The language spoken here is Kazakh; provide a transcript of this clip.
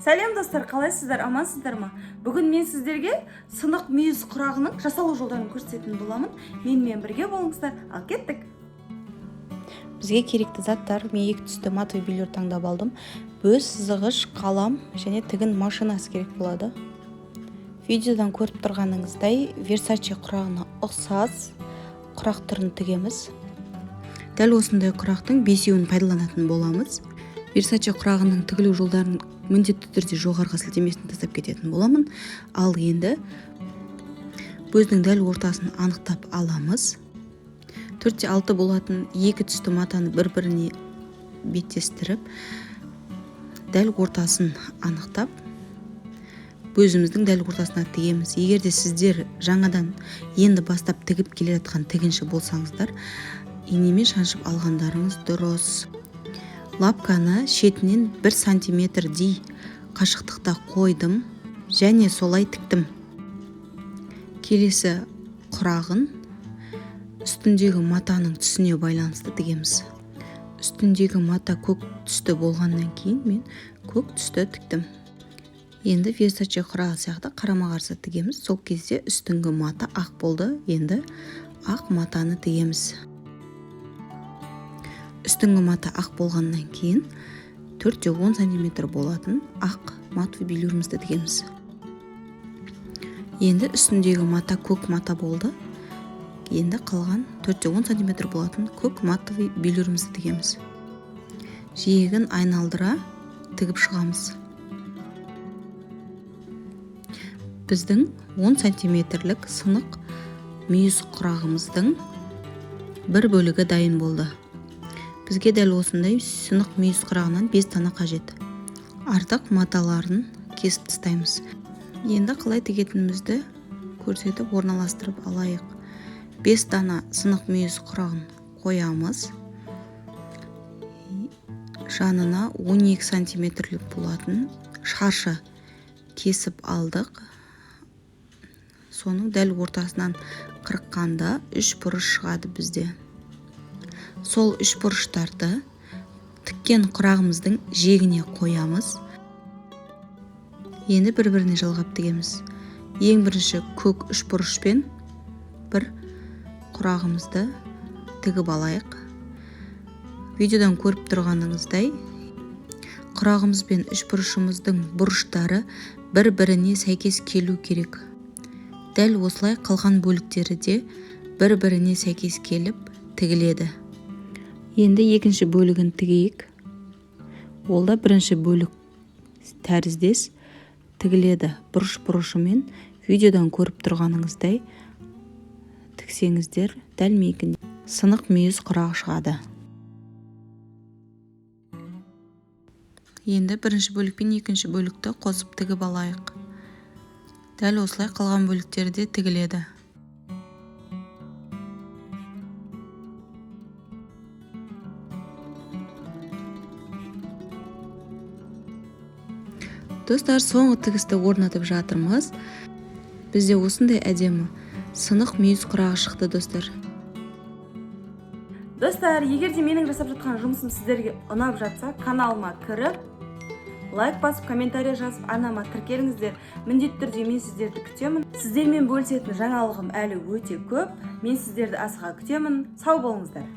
Сәлем достар, қалайсыздар, амансыздар ма? Бүгін мен сіздерге сынық мүйіз құрағының жасалу жолдарын көрсететін боламын. Менімен бірге болыңыздар. Ал кеттік. Бізге керекті заттар, мен 2 түсті матовый билер таңдап алдым. Бөз, сызғыш, қалам және тігін машинасы керек болады. Видеодан көріп тұрғаныңыздай Versace құрағына ұқсас құрақ түрін тігеміз. Дәл осындай құрақтың 5-еуін пайдаланатын боламыз. Versace құрағының тігілу жолдарын міндетті түрде жоғарғы сілтемесін тастап кететін боламын. Ал енді бөздің дәл ортасын анықтап аламыз. 4-6 болатын 2 түсті матаны бір-біріне беттестіріп, дәл ортасын анықтап, бөзіміздің дәл ортасына тігеміз. Егер де сіздер жаңадан енді бастап тігіп келе жатқан тігінші болсаңыздар, инемен шаншып алғандарыңыз дұрыс. Лапканы шетінен 1 сантиметрдей қашықтықта қойдым және солай тіктім. Келесі құрағын үстіндегі матаның түсіне байланысты тігеміз. Үстіндегі мата көк түсті болғаннан кейін мен көк түсті тіктім. Енді Versace құрағы сияқты қарама-қарсы тігеміз. Сол кезде үстіңгі мата ақ болды. Енді ақ матаны тігеміз. Үстіңгі мата ақ болғаннан кейін 4-10 см болатын ақ матовый билюрімізді тігеміз. Енді үстіндегі мата көк мата болды. Енді қалған 4-10 см болатын көк матовый билюрімізді тігеміз. Жиегін айналдыра тігіп шығамыз. Біздің 10 см сынық мүйіз құрағымыздың бір бөлігі дайын болды. Бізге дәл осындай сынық мүйіз құрағынан 5 дана қажет. Артық маталарын кесіп тастаймыз. Енді қалай тігетінімізді көрсетіп орналастырып алайық. 5 дана сынық мүйіз құрағын қоямыз. Жанына 12 см болатын шаршы кесіп алдық. Соның дәл ортасынан қырыққанда 3 бұрыш шығады бізде. Сол 3 бұрыштарды тіккен құрағымыздың жиегіне қоямыз. Енді бір-біріне жалғап тігеміз. Ең бірінші көк 3 бұрышпен бір құрағымызды тігіп алайық. Видеодан көріп тұрғаныңыздай құрағымыз бен 3 бұрышымыздың бұрыштары бір-біріне сәйкес келу керек. Дәл осылай қалған бөліктері де бір-біріне сәйкес келіп тігіледі. Енді екінші бөлігін тігейік. Ол да бірінші бөлік тәріздес тігіледі. Бұрыш-бұрышымен видеодан көріп тұрғаныңыздай тіксеңіздер дәл сынық мүйіз құрақ шығады. Енді бірінші бөлік пен екінші бөлікті қосып тігіп алайық. Дәл осылай қалған бөліктері де тігіледі. Достар, соңғы тігісті орнатып жатырмыз. Бізде осындай әдемі сынық мүйіз құрағы шықты, достар. Достар, егер де менің жасап жатқан жұмысым сіздерге ұнап жатса, каналыма кіріп, лайк басып, комментарий жазып, арнама тіркеліңіздер. Міндетті түрде мен сіздерді күтемін. Сіздермен бөлісетін жаңалығым әлі өте көп. Мен сіздерді асыға күтемін. Сау болыңыздар.